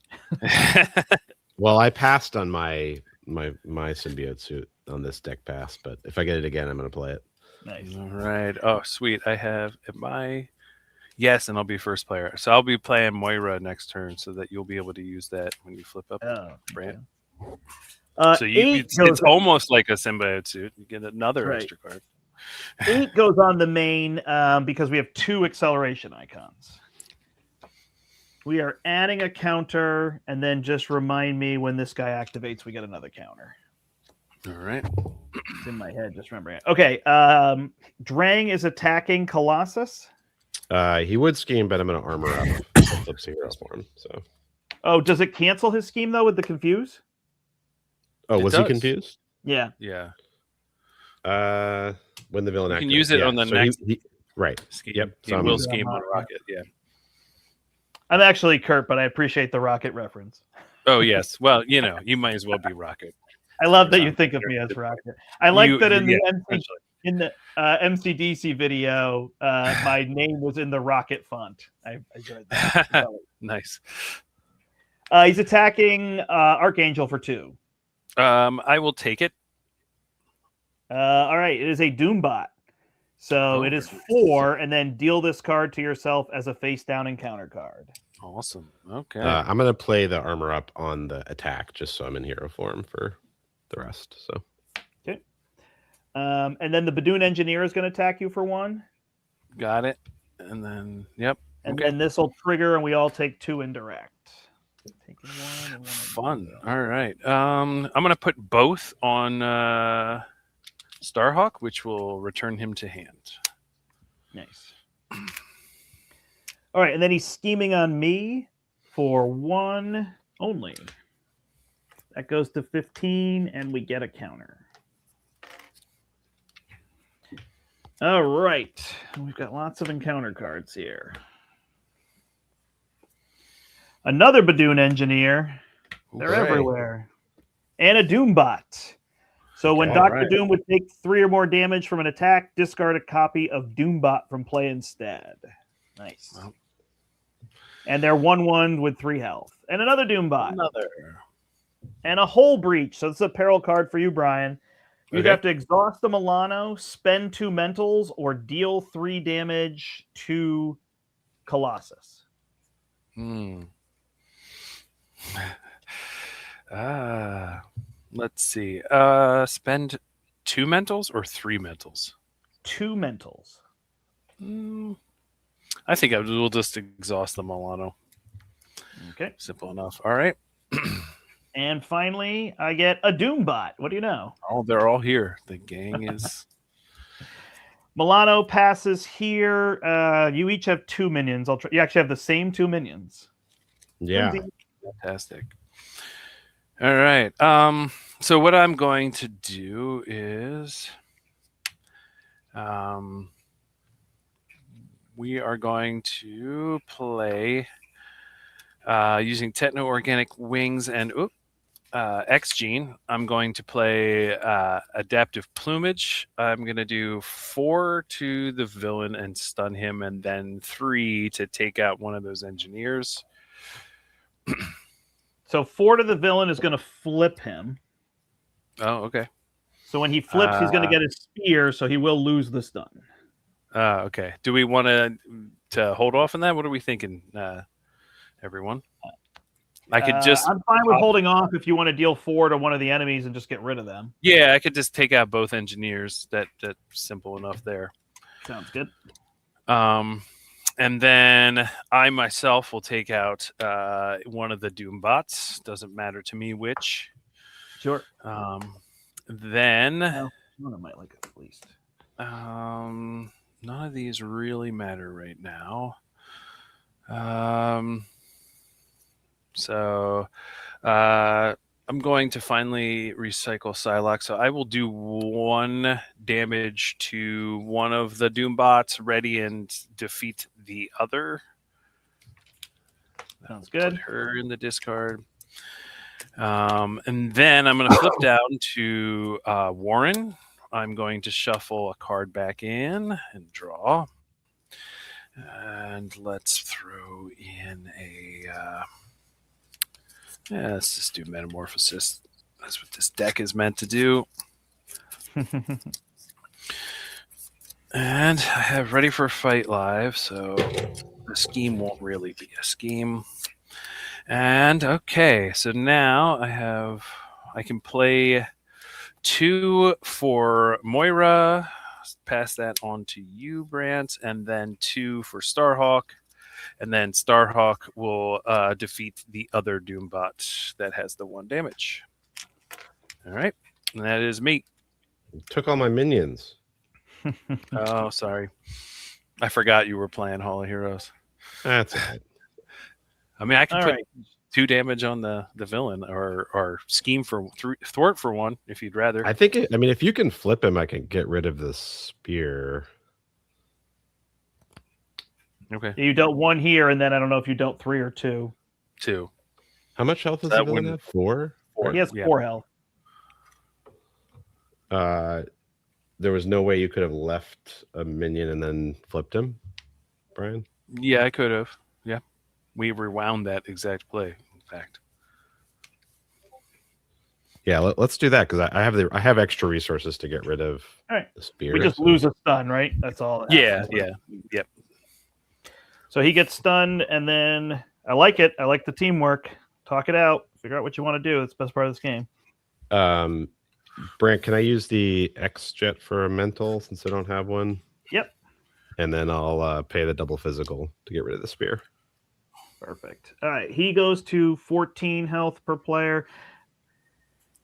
Well, I passed on my symbiote suit on this deck pass, but if I get it again, I'm going to play it. Nice. All right. Oh, sweet. Yes, and I'll be first player. So I'll be playing Moira next turn so that you'll be able to use that when you flip up Brandt. So it's almost like a symbiote suit. You get another extra card. 8 goes on the main because we have 2 acceleration icons. We are adding a counter, and then just remind me when this guy activates, we get another counter. All right. It's in my head, just remembering it. Okay. Drang is attacking Colossus. He would scheme, but I'm going to armor up. Flip heroes for him. So. Oh, does it cancel his scheme though with the confuse? Oh, It was he does. confused? Yeah. Yeah. When the villain You can activates. use it on the next right. scheme. Yep. He So will I'm- scheme on rocket. Yeah. I'm actually Kurt, but I appreciate the rocket reference. Oh yes. Well, you might as well be rocket. I love that you Sounds think of very me as good. rocket. I like that in Yeah, the essentially. MCDC video, my name was in the rocket font. I enjoyed that. Nice. He's attacking Archangel for 2. I will take it. All right, it is a Doombot. So it is 4, and then deal this card to yourself as a face down encounter card. Awesome. Okay. I'm going to play the armor up on the attack just so I'm in hero form for the rest. So. Okay. And then the Badoon Engineer is going to attack you for 1. Got it. And then, yep. And Okay. then this will trigger, and we all take 2 indirect. Taking 1 and 1. Fun. All right. I'm going to put both on Starhawk, which will return him to hand. Nice. All right, and then he's scheming on me for 1 only. That goes to 15, and we get a counter. All right. We've got lots of encounter cards here. Another Badoon Engineer. They're Hooray. everywhere. And a Doombot. So when Okay, Dr. right. Doom would take 3 or more damage from an attack, discard a copy of Doombot from play instead. Nice. Well. And they're 1/1 with 3 health. And another Doombot. Another. And a Hole Breach. So this is a peril card for you, Brian. You'd Okay. have to exhaust the Milano, spend 2 mentals, or deal 3 damage to Colossus. Let's see. Spend 2 mentals or 3 mentals? 2 mentals. I think we'll just exhaust the Milano. Okay. Simple enough. All right. And finally, I get a Doombot. What do you know? Oh, they're all here. The gang is. Milano passes here. You each have 2 minions. You actually have the same 2 minions. Yeah. Fantastic. All right. So what I'm going to do is we are going to play using techno-organic wings and X-Gene. I'm going to play adaptive plumage. I'm going to do 4 to the villain and stun him, and then 3 to take out one of those engineers. So 4 to the villain is going to flip him. Oh, okay. So when he flips, he's going to get a spear, so he will lose the stun. Okay. Do we want to hold off on that? What are we thinking, everyone? I could just. I'm fine with holding off if you want to deal 4 to one of the enemies and just get rid of them. Yeah, I could just take out both engineers. That's simple enough there. Sounds good. And then I myself will take out one of the Doombots. Doesn't matter to me which. Sure. Then One of might like it at least. none of these really matter right now. So I'm going to finally recycle Psylocke. So I will do 1 damage to one of the Doombots, ready and defeat the other. Sounds good. Put her in the discard. And then I'm going to flip down to Warren. I'm going to shuffle a card back in and draw. And let's throw in a... let's just do Metamorphosis. That's what this deck is meant to do. And I have Ready for a Fight live, so the scheme won't really be a scheme. And okay, so now I can play 2 for Moira, pass that on to you, Brandt, and then 2 for Starhawk. And then Starhawk will defeat the other Doombot that has the 1 damage. All right. And that is me. Took all my minions. Oh, sorry. I forgot you were playing Hall of Heroes. That's all right. I mean, I can All put right. 2 damage on the villain, or scheme for thwart for 1 if you'd rather. I think. I mean, if you can flip him, I can get rid of the spear. Okay, You dealt 1 here, and then I don't know if you dealt 3 or 2. 2. How much health does That the villain one- have? 4. 4. He has Yeah. 4 health. There was no way you could have left a minion and then flipped him, Brian. Yeah, I could have. Yeah, we rewound that exact play. In fact, Yeah, let's do that because I have extra resources to get rid of All right. the spear. We just so- lose a stun, right? That's all. that yeah, happens. yeah. So he gets stunned, and then I like it. I like the teamwork. Talk it out. Figure out what you want to do. It's the best part of this game. Brant, can I use the X jet for a mental since I don't have one? Yep. And then I'll pay the double physical to get rid of the spear. Perfect. All right. He goes to 14 health per player.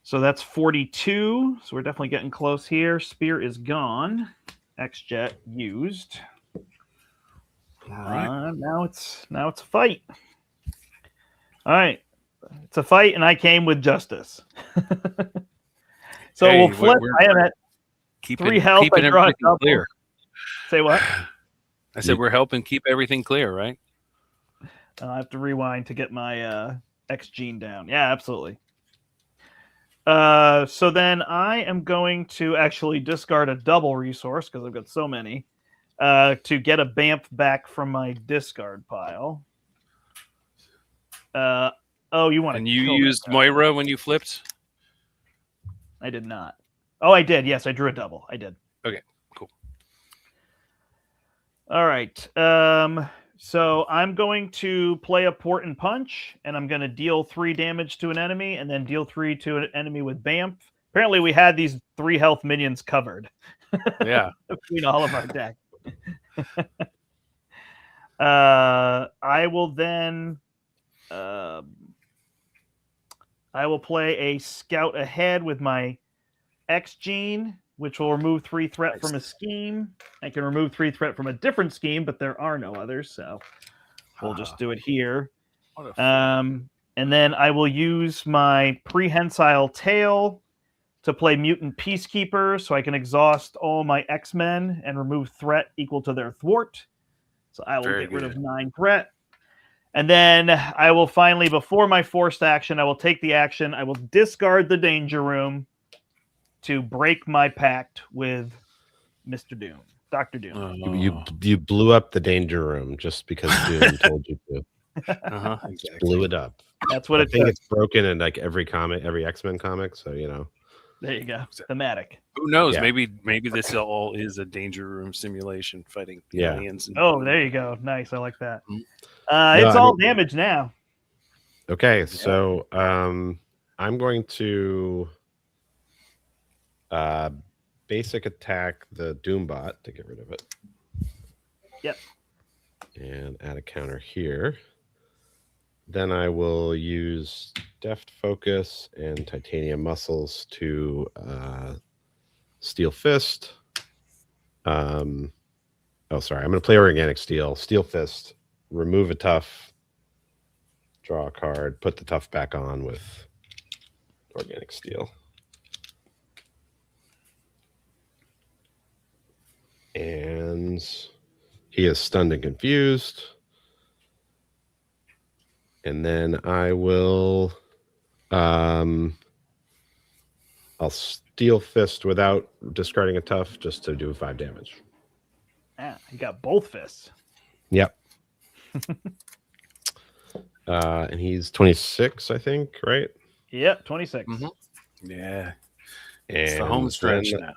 So that's 42. So we're definitely getting close here. Spear is gone. X-Jet used. All right. Now it's a fight. All right. It's a fight, and I came with justice. So Hey, we'll flip. we're- I am at Keeping, 3 health. I keeping draw a everything double. clear. Say what? I said we're helping keep everything clear, right? I have to rewind to get my X gene down. Yeah, absolutely. So then I am going to actually discard a double resource because I've got so many to get a BAMF back from my discard pile. Oh, you want to? And you used Moira when you flipped. I did not. Oh, I did. Yes, I drew a double. I did. Okay, cool. All right. So I'm going to play a port and punch, and I'm going to deal 3 damage to an enemy, and then deal 3 to an enemy with BAMF. Apparently, we had these 3 health minions covered. Yeah. Between all of our deck. I will then. I will play a scout ahead with my X gene, which will remove 3 threat from a scheme. I can remove 3 threat from a different scheme, but there are no others, so we'll just do it here. And then I will use my prehensile tail to play mutant peacekeeper, so I can exhaust all my X-Men and remove threat equal to their thwart. So I will Very get rid of good. 9 threat. And then I will finally, before my forced action, I will take the action. I will discard the danger room to break my pact with Mr. Doom, Dr. Doom. You blew up the danger room just because Doom told you to. Exactly. Blew it up. That's what I it think took. it's broken in like every comic, every X-Men comic. So you know. There you go. Thematic. Who knows? Yeah. Maybe this all is a danger room simulation fighting Yeah. aliens. And Oh, there you go. Nice. I like that. Mhm. It's all damage now. Okay, so I'm going to basic attack the Doombot to get rid of it. Yep. And add a counter here. Then I will use Deft Focus and Titanium Muscles to Steel Fist. Oh, sorry. I'm going to play Organic Steel. Steel Fist. Remove a tough. Draw a card. Put the tough back on with Organic Steel. And he is stunned and confused. And then I will I'll Steel Fist without discarding a tough just to do 5 damage. Yeah, you got both fists. Yep. And he's 26, I think, right? Yep, 26. Mhm. Yeah. And It's the home stretch now.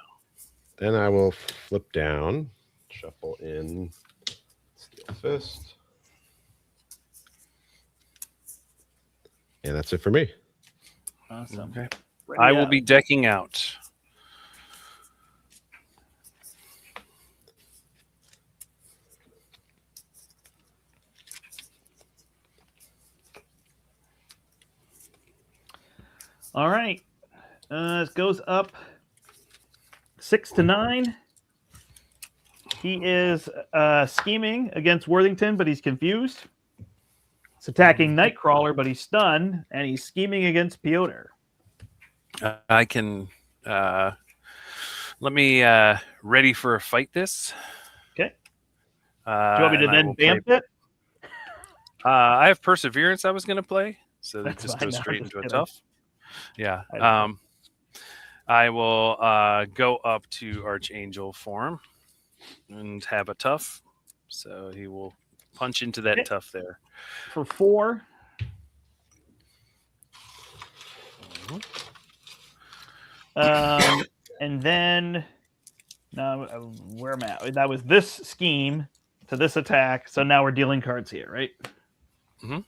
Then I will flip down, shuffle in Steel Fist. And that's it for me. Awesome. Okay. Ready I will up. be decking out. All right. It goes up 6 to 9. He is scheming against Worthington, but he's confused. He's attacking Nightcrawler, but he's stunned, and he's scheming against Piotr. I can let me ready for a fight this. Okay. Do you want me to then bamf it? I have Perseverance I was going to play, so that That's just fine. goes No, straight just into a kidding. tough. Yeah. I will go up to Archangel form and have a tough. So he will punch into that Okay. tough there. For 4. And then, no, where am I at? That was this scheme to this attack. So now we're dealing cards here, right? Mm-hmm.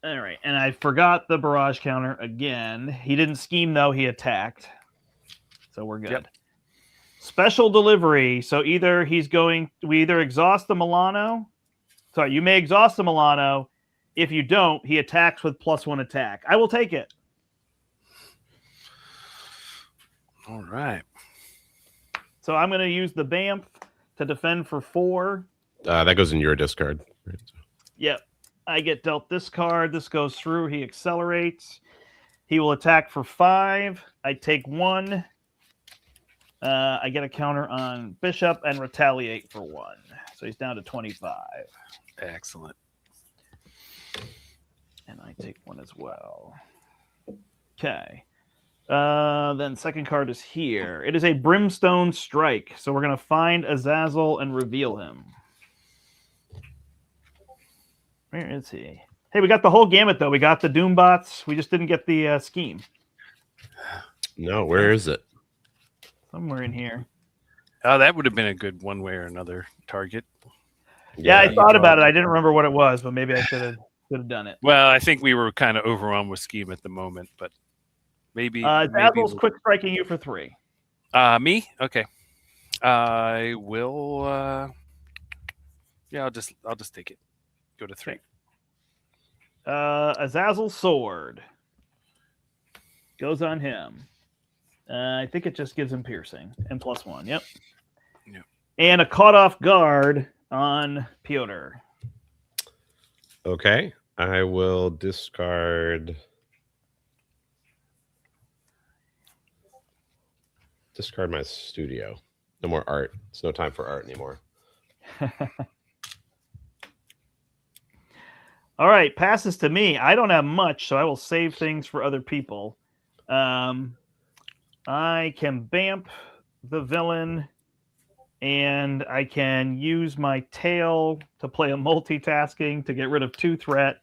All right. And I forgot the barrage counter again. He didn't scheme, though. He attacked. So we're good. Yep. Special delivery. So we either exhaust the Milano. Sorry, you may exhaust the Milano. If you don't, he attacks with +1 attack. I will take it. All right. So I'm going to use the Bamf to defend for 4. That goes in your discard. Right? Yep. I get dealt this card. This goes through. He accelerates. He will attack for 5. I take 1. I get a counter on Bishop and retaliate for 1. So he's down to 25. Excellent. And I take 1 as well. Okay. Then second card is here. It is a Brimstone Strike. So we're going to find Azazel and reveal him. Where is he? Hey, we got the whole gamut, though. We got the Doombots. We just didn't get the scheme. No, where is it? Somewhere in here. Oh, that would have been a good one way or another target. Yeah, I thought about it. I didn't remember what it was, but maybe I should have done it. Well, I think we were kind of overwhelmed with scheme at the moment, but maybe. Azazel's quick striking you for 3. Me? Okay. I will. Yeah, I'll just take it. Go to 3. Azazel's sword goes on him. I think it just gives him piercing and +1. Yep. Yep. And a caught off guard on Piotr. Okay. I will discard my studio. No more art. It's no time for art anymore. All right, passes to me. I don't have much, so I will save things for other people. I can Bamf the villain, and I can use my tail to play a multitasking to get rid of 2 threat.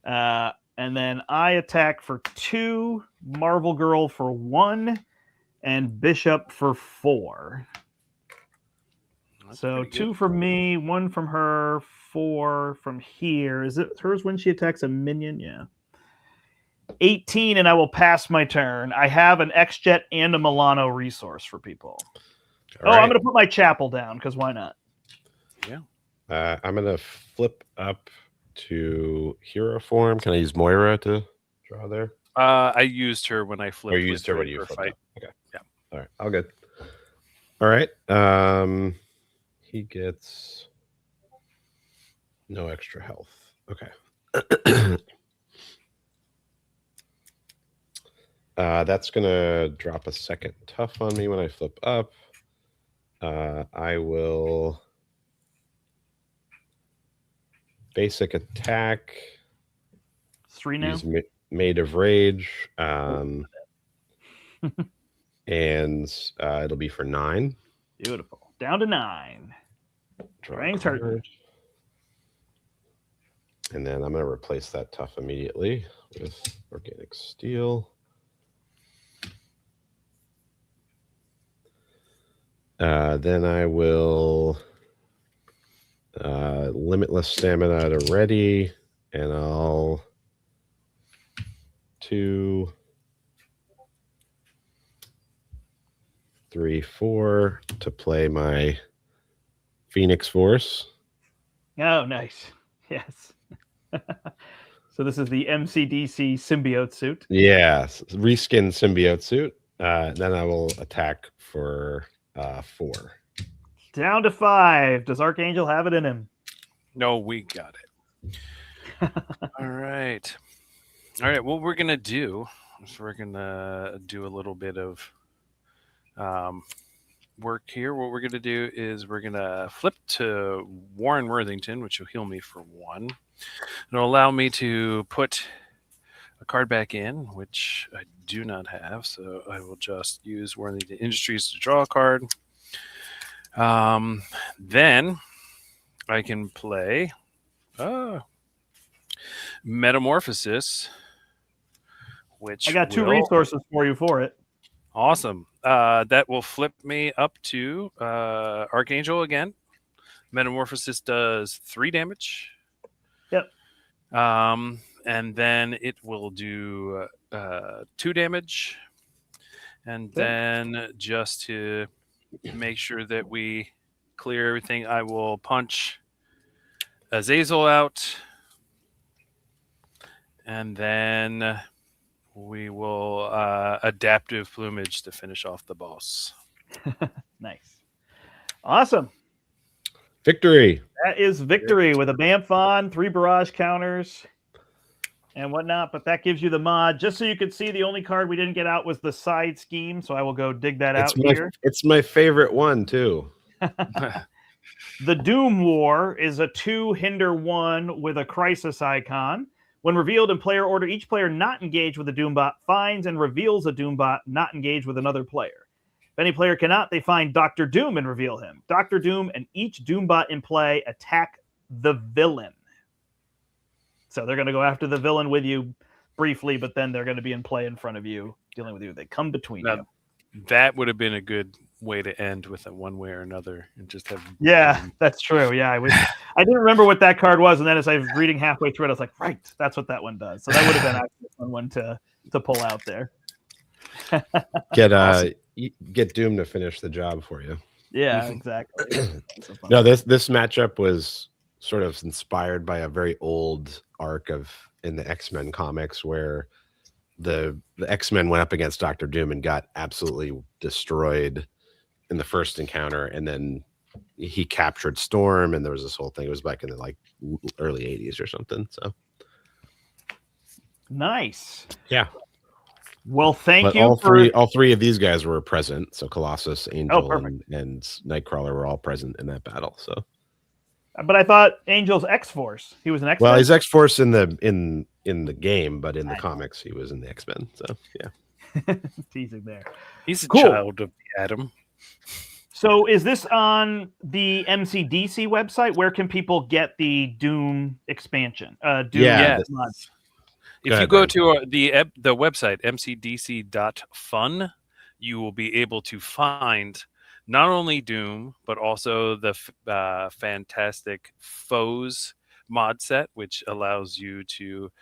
And then I attack for 2, Marvel Girl for 1, and Bishop for 4. That's So pretty 2 good. from me, 1 from her, 4 from here. Is it hers when she attacks a minion? Yeah. 18, and I will pass my turn. I have an X-Jet and a Milano resource for people. All right. I'm going to put my chapel down, because why not? Yeah. I'm going to flip up to hero form. Can I use Moira to draw there? I used her when I flipped. Or you used her when you for flipped fight. up. Okay. Yeah. All right. All good. All right. He gets no extra health. Okay. That's going to drop a second tough on me when I flip up. I will basic attack. 3 now? Use Maid of Rage. And it'll be for 9. Beautiful. Down to 9. Drain turn. And then I'm going to replace that tough immediately with Organic Steel. Then I will Limitless Stamina to ready, and I'll 2, 3, 4 to play my Phoenix Force. Oh, nice. Yes. So this is the MCDC symbiote suit. Yes, reskin symbiote suit. Then I will attack for 4. Down to 5. Does Archangel have it in him? No, we got it. All right. What we're gonna do is we're gonna do a little bit of work here. What we're gonna do is we're gonna flip to Warren Worthington, which will heal me for 1. It'll allow me to put a card back in, which I do not have, so I will just use Worthington Industries to draw a card. Then I can play Metamorphosis, which I got 2 will- resources for you for it. Awesome. That will flip me up to Archangel again. Metamorphosis does 3 damage. Yep. And then it will do 2 damage. And then just to make sure that we clear everything, I will punch Azazel out. And then we will Adaptive Plumage to finish off the boss. Nice. Awesome. Victory. That is victory with a Bamf on, 3 barrage counters, and whatnot. But that gives you the mod. Just so you could see, the only card we didn't get out was the side scheme. So I will go dig that out here. It's my favorite one, too. The Doom War is a 2 hinder 1 with a crisis icon. When revealed in player order, each player not engaged with a Doombot finds and reveals a Doombot not engaged with another player. If any player cannot, they find Dr. Doom and reveal him. Dr. Doom and each Doombot in play attack the villain. So they're going to go after the villain with you briefly, but then they're going to be in play in front of you, dealing with you. They come between you. That would have been a good way to end with a one way or another and just have. Yeah, that's true. Yeah, I didn't remember what that card was, and then as I was reading halfway through it, I was like, right, that's what that one does. So that would have been actually a fun one to pull out there. Get Doom to finish the job for you. Yeah, exactly. No, this matchup was sort of inspired by a very old arc in the X-Men comics where the X-Men went up against Dr. Doom and got absolutely destroyed in the first encounter, and then he captured Storm, and there was this whole thing. It was back in the early 80s or something. So nice. Yeah. Well, thank you. All three of these guys were present. So Colossus, Angel, and Nightcrawler were all present in that battle. So, but I thought Angel's X-Force. He was an X-Men. Well, he's X-Force in the game, but in the comics, he was in the X-Men. So yeah, teasing there. He's a child of the Atom. So, is this on the MCDC website? Where can people get the Doom expansion? If you go to the website, mcdc.fun, you will be able to find not only Doom, but also the Fantastic Foes mod set, which allows you to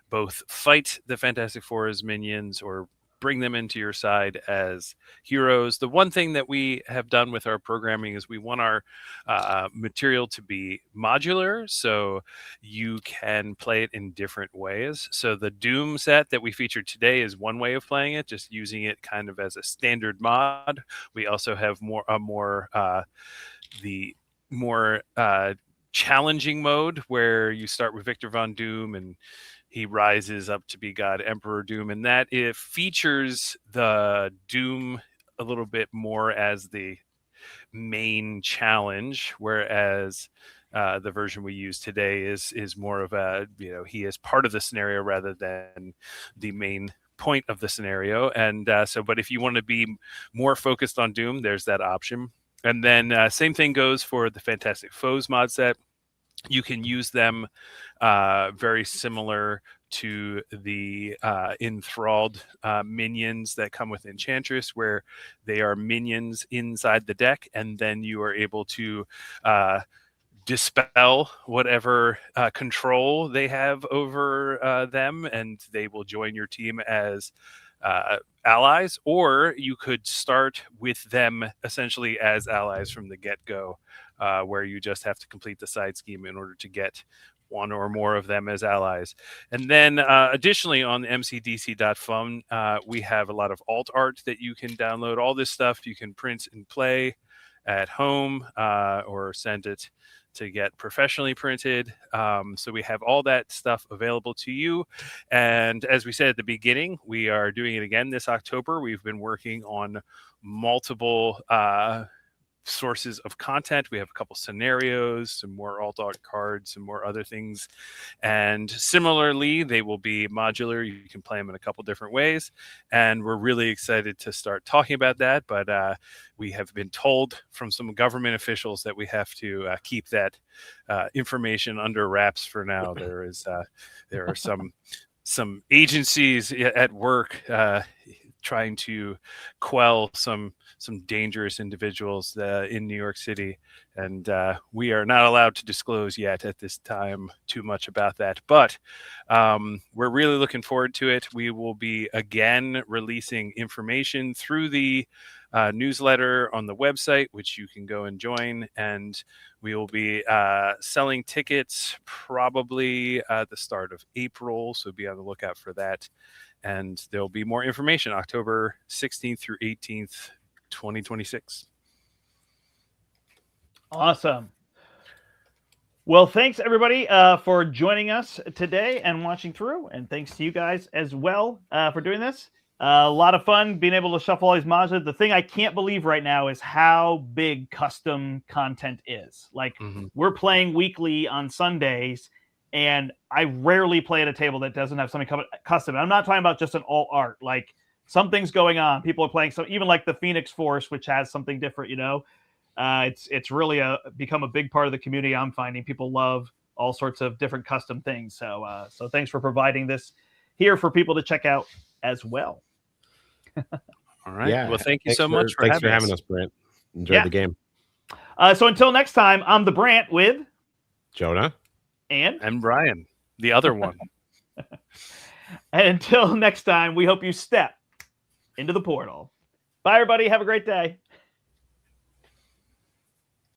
both fight the Fantastic Four as minions or bring them into your side as heroes. The one thing that we have done with our programming is we want our material to be modular, so you can play it in different ways. So the Doom set that we featured today is one way of playing it, just using it kind of as a standard mod. We also have the more challenging mode where you start with Victor Von Doom and he rises up to be God Emperor Doom, and that it features the Doom a little bit more as the main challenge, whereas the version we use today is more of a, he is part of the scenario rather than the main point of the scenario. And but if you want to be more focused on Doom, there's that option. And then same thing goes for the Fantastic Foes mod set. You can use them very similar to the enthralled minions that come with Enchantress, where they are minions inside the deck, and then you are able to dispel whatever control they have over them, and they will join your team as allies, or you could start with them essentially as allies from the get-go, where you just have to complete the side scheme in order to get one or more of them as allies. And then additionally on mcdc.fun, we have a lot of alt art that you can download. All this stuff you can print and play at home or send it to get professionally printed. So we have all that stuff available to you. And as we said at the beginning, we are doing it again this October. We've been working on multiple sources of content. We have a couple scenarios, some more alt art cards, some more other things. And similarly, they will be modular. You can play them in a couple different ways. And we're really excited to start talking about that. But we have been told from some government officials that we have to keep that information under wraps for now. There are some agencies at work trying to quell some dangerous individuals in New York City, and we are not allowed to disclose yet at this time too much about that. But we're really looking forward to it. We will be again releasing information through the newsletter on the website, which you can go and join, and we will be selling tickets probably at the start of April, so be on the lookout for that. And there'll be more information October 16th through 18th, 2026. Awesome. Well, thanks everybody for joining us today and watching through. And thanks to you guys as well for doing this. A lot of fun being able to shuffle all these modules. The thing I can't believe right now is how big custom content is. Like we're playing weekly on Sundays, and I rarely play at a table that doesn't have something custom. I'm not talking about just an alt art. Like something's going on. People are playing some, even like the Phoenix Force, which has something different. It's really become a big part of the community. I'm finding people love all sorts of different custom things. So thanks for providing this here for people to check out as well. All right. Yeah. Well, thank you so much for having us, Brandt. Enjoyed the game. So until next time, I'm the Brandt with Jonah. And Brian, the other one. And until next time, we hope you step into the portal. Bye, everybody. Have a great day.